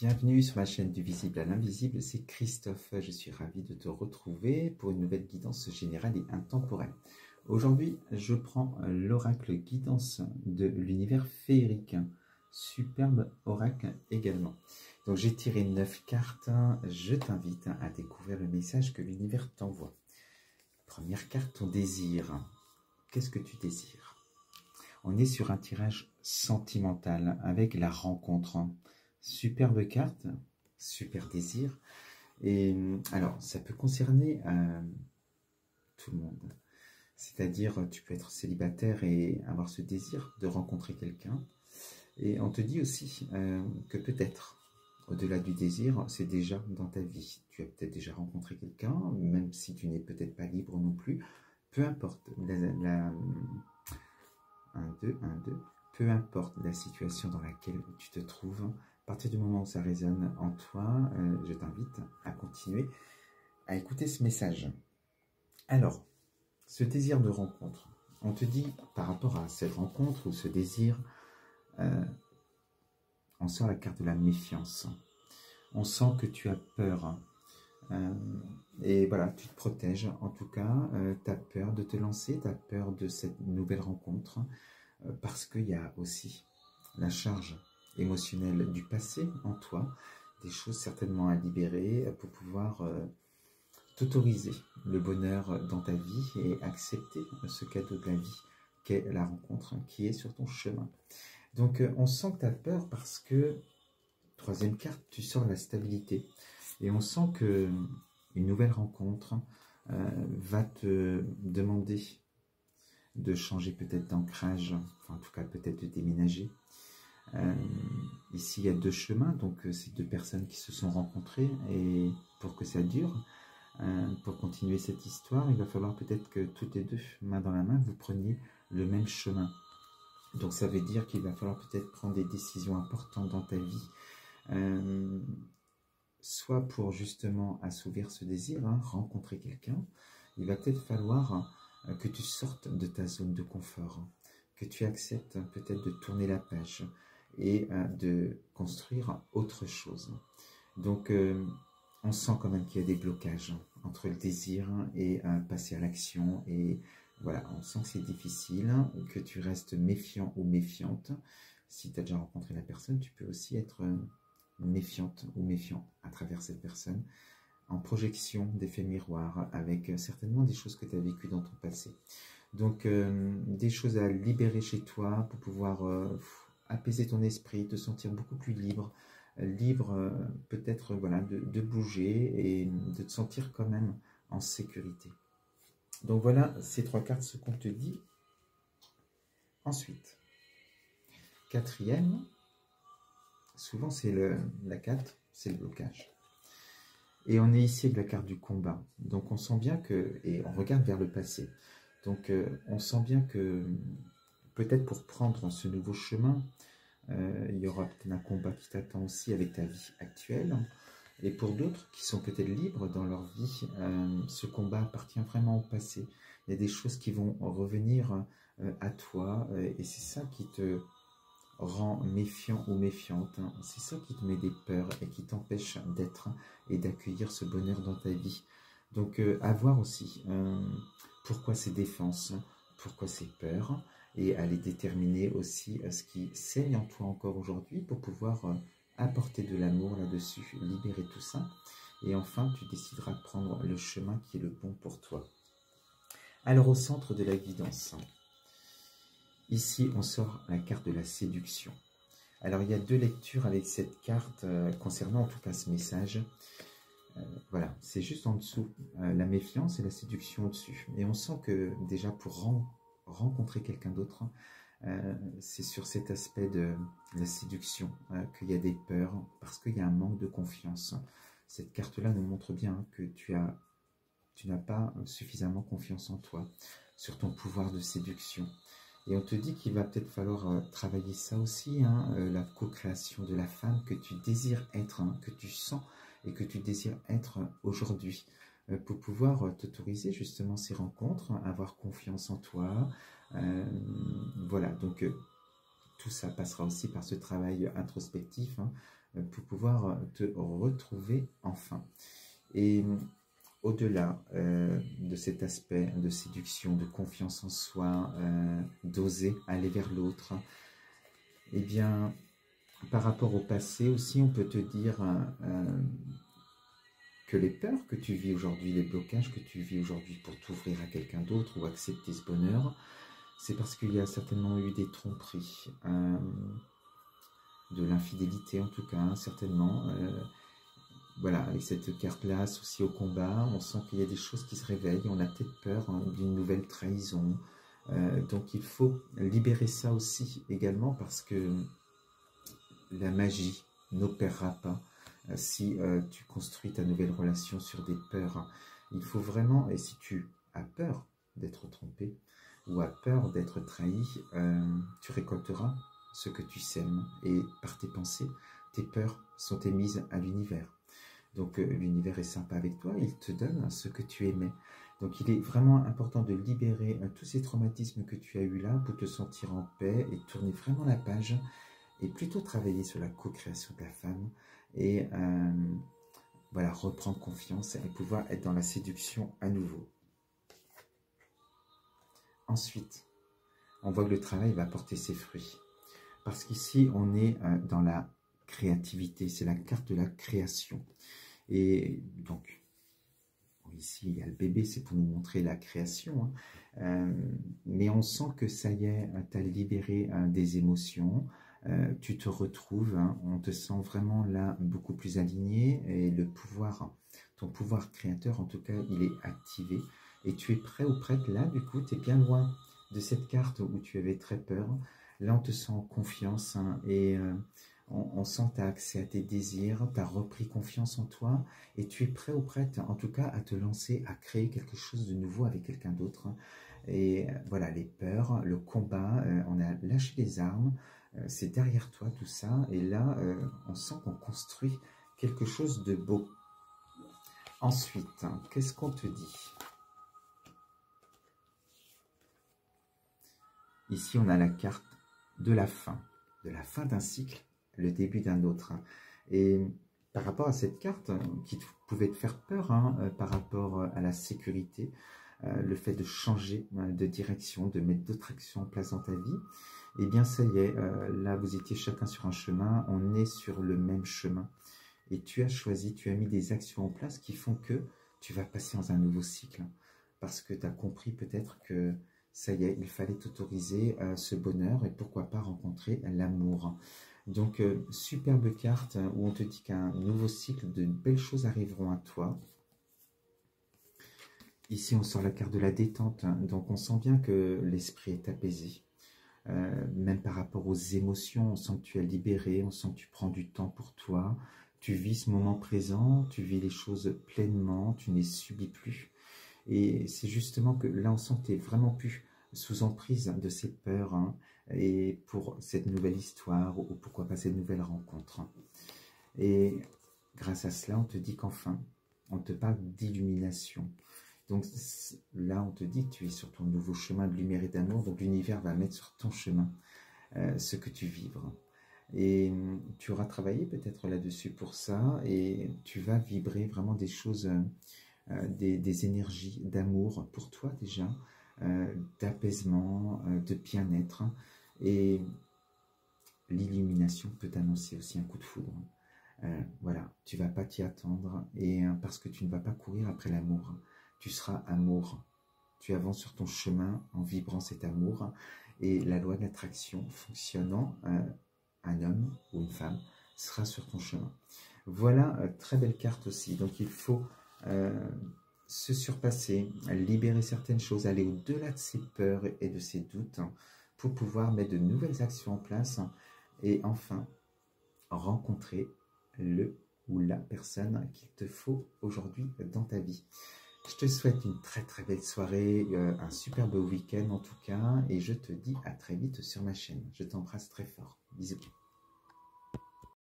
Bienvenue sur ma chaîne du visible à l'invisible, c'est Christophe. Je suis ravi de te retrouver pour une nouvelle guidance générale et intemporelle. Aujourd'hui, je prends l'oracle guidance de l'univers féerique. Superbe oracle également. Donc j'ai tiré 9 cartes. Je t'invite à découvrir le message que l'univers t'envoie. Première carte, ton désir. Qu'est-ce que tu désires? On est sur un tirage sentimental avec la rencontre. Superbe carte, super désir. Et alors, ça peut concerner tout le monde. C'est-à-dire, tu peux être célibataire et avoir ce désir de rencontrer quelqu'un. Et on te dit aussi que peut-être, au-delà du désir, c'est déjà dans ta vie. Tu as peut-être déjà rencontré quelqu'un, même si tu n'es peut-être pas libre non plus. Peu importe peu importe la situation dans laquelle tu te trouves, à partir du moment où ça résonne en toi, je t'invite à continuer à écouter ce message. Alors, ce désir de rencontre, on te dit par rapport à cette rencontre ou ce désir, on sort la carte de la méfiance. On sent que tu as peur. Et voilà, tu te protèges. En tout cas, tu as peur de te lancer, tu as peur de cette nouvelle rencontre, parce qu'il y a aussi la charge émotionnelle du passé en toi, des choses certainement à libérer pour pouvoir t'autoriser le bonheur dans ta vie et accepter ce cadeau de la vie qu'est la rencontre qui est sur ton chemin. Donc on sent que tu as peur parce que, troisième carte, tu sors la stabilité. Et on sent que une nouvelle rencontre va te demander de changer peut-être d'ancrage, enfin en tout cas peut-être de déménager. Ici il y a deux chemins, donc c'est deux personnes qui se sont rencontrées et pour que ça dure, pour continuer cette histoire, il va falloir peut-être que toutes les deux, main dans la main, vous preniez le même chemin. Donc ça veut dire qu'il va falloir peut-être prendre des décisions importantes dans ta vie, soit pour justement assouvir ce désir, rencontrer quelqu'un. Il va peut-être falloir que tu sortes de ta zone de confort, que tu acceptes peut-être de tourner la page et de construire autre chose. Donc on sent quand même qu'il y a des blocages entre le désir et passer à l'action. Et voilà, on sent que c'est difficile, que tu restes méfiant ou méfiante. Si tu as déjà rencontré la personne, tu peux aussi être méfiante ou méfiant à travers cette personne, en projection d'effets miroirs, avec certainement des choses que tu as vécues dans ton passé. Donc, des choses à libérer chez toi pour pouvoir apaiser ton esprit, te sentir beaucoup plus libre, peut-être voilà, de bouger et de te sentir quand même en sécurité. Donc voilà, ces trois cartes, ce qu'on te dit. Ensuite, quatrième, souvent c'est la 4, c'est le blocage. Et on est ici avec la carte du combat. Donc on sent bien que, et on regarde vers le passé, donc on sent bien que peut-être pour prendre ce nouveau chemin, il y aura peut-être un combat qui t'attend aussi avec ta vie actuelle. Et pour d'autres qui sont peut-être libres dans leur vie, ce combat appartient vraiment au passé. Il y a des choses qui vont revenir à toi et c'est ça qui te rend méfiant ou méfiante. C'est ça qui te met des peurs et qui t'empêche d'être et d'accueillir ce bonheur dans ta vie. Donc à voir aussi pourquoi ces défenses, pourquoi ces peurs, et à les déterminer aussi ce qui saigne en toi encore aujourd'hui pour pouvoir apporter de l'amour là-dessus, libérer tout ça. Et enfin, tu décideras de prendre le chemin qui est le bon pour toi. Alors au centre de la guidance, ici, on sort la carte de la séduction. Alors, il y a deux lectures avec cette carte concernant en tout cas ce message. Voilà, c'est juste en dessous, la méfiance et la séduction au-dessus. Et on sent que déjà pour rencontrer quelqu'un d'autre, c'est sur cet aspect de la séduction qu'il y a des peurs, parce qu'il y a un manque de confiance. Cette carte-là nous montre bien que tu n'as pas suffisamment confiance en toi, sur ton pouvoir de séduction. Et on te dit qu'il va peut-être falloir travailler ça aussi, la co-création de la femme que tu désires être, que tu sens et que tu désires être aujourd'hui, pour pouvoir t'autoriser justement ces rencontres, avoir confiance en toi. Voilà, donc tout ça passera aussi par ce travail introspectif hein, pour pouvoir te retrouver enfin. Et au-delà de cet aspect de séduction, de confiance en soi, d'oser aller vers l'autre, eh bien, par rapport au passé aussi, on peut te dire que les peurs que tu vis aujourd'hui, les blocages que tu vis aujourd'hui pour t'ouvrir à quelqu'un d'autre ou accepter ce bonheur, c'est parce qu'il y a certainement eu des tromperies, de l'infidélité en tout cas, certainement. Voilà, avec cette carte-là associée au combat, on sent qu'il y a des choses qui se réveillent, on a peut-être peur hein, d'une nouvelle trahison. Donc il faut libérer ça aussi également parce que la magie n'opérera pas si tu construis ta nouvelle relation sur des peurs. Il faut vraiment, et si tu as peur d'être trompé ou as peur d'être trahi, tu récolteras ce que tu sèmes. Et par tes pensées, tes peurs sont émises à l'univers. Donc l'univers est sympa avec toi, il te donne ce que tu aimais. Donc il est vraiment important de libérer tous ces traumatismes que tu as eu là pour te sentir en paix et tourner vraiment la page et plutôt travailler sur la co-création de la femme et voilà, reprendre confiance et pouvoir être dans la séduction à nouveau. Ensuite, on voit que le travail va porter ses fruits. Parce qu'ici, on est dans la créativité, c'est la carte de la création. Et donc, ici, il y a le bébé, c'est pour nous montrer la création. Hein. Mais on sent que ça y est, tu as libéré des émotions, tu te retrouves, hein, on te sent vraiment là beaucoup plus aligné et le pouvoir, ton pouvoir créateur en tout cas, il est activé. Et tu es prêt ou prête là, du coup, tu es bien loin de cette carte où tu avais très peur. Là, on te sent en confiance hein, et on sent que tu as accès à tes désirs, tu as repris confiance en toi et tu es prêt ou prête, en tout cas, à te lancer, à créer quelque chose de nouveau avec quelqu'un d'autre. Et voilà, les peurs, le combat, on a lâché les armes, c'est derrière toi tout ça. Et là, on sent qu'on construit quelque chose de beau. Ensuite, hein, qu'est-ce qu'on te dit ? Ici, on a la carte de la fin d'un cycle, le début d'un autre. Et par rapport à cette carte qui pouvait te faire peur, hein, par rapport à la sécurité, le fait de changer de direction, de mettre d'autres actions en place dans ta vie, eh bien ça y est, là vous étiez chacun sur un chemin, on est sur le même chemin. Et tu as choisi, tu as mis des actions en place qui font que tu vas passer dans un nouveau cycle. Parce que tu as compris peut-être que ça y est, il fallait t'autoriser ce bonheur et pourquoi pas rencontrer l'amour. Donc, superbe carte où on te dit qu'un nouveau cycle de belles choses arriveront à toi. Ici, on sort la carte de la détente, donc on sent bien que l'esprit est apaisé. Même par rapport aux émotions, on sent que tu es libéré, on sent que tu prends du temps pour toi. Tu vis ce moment présent, tu vis les choses pleinement, tu ne les subis plus. Et c'est justement que là, on sent que tu n'es vraiment plus sous emprise de ces peurs hein, et pour cette nouvelle histoire ou pourquoi pas cette nouvelle rencontre. Et grâce à cela, on te dit qu'enfin, on te parle d'illumination. Donc là, on te dit que tu es sur ton nouveau chemin de lumière et d'amour, donc l'univers va mettre sur ton chemin ce que tu vibres. Et tu auras travaillé peut-être là-dessus pour ça et tu vas vibrer vraiment des choses... des énergies d'amour pour toi déjà, d'apaisement, de bien-être. Et l'illumination peut t'annoncer aussi un coup de foudre. Voilà, tu ne vas pas t'y attendre et parce que tu ne vas pas courir après l'amour. Tu seras amour. Tu avances sur ton chemin en vibrant cet amour et la loi de l'attraction fonctionnant, un homme ou une femme sera sur ton chemin. Voilà, très belle carte aussi. Donc il faut se surpasser, libérer certaines choses, aller au-delà de ses peurs et de ses doutes pour pouvoir mettre de nouvelles actions en place et enfin rencontrer le ou la personne qu'il te faut aujourd'hui dans ta vie. Je te souhaite une très très belle soirée, un superbe week-end en tout cas et je te dis à très vite sur ma chaîne. Je t'embrasse très fort. Bisous.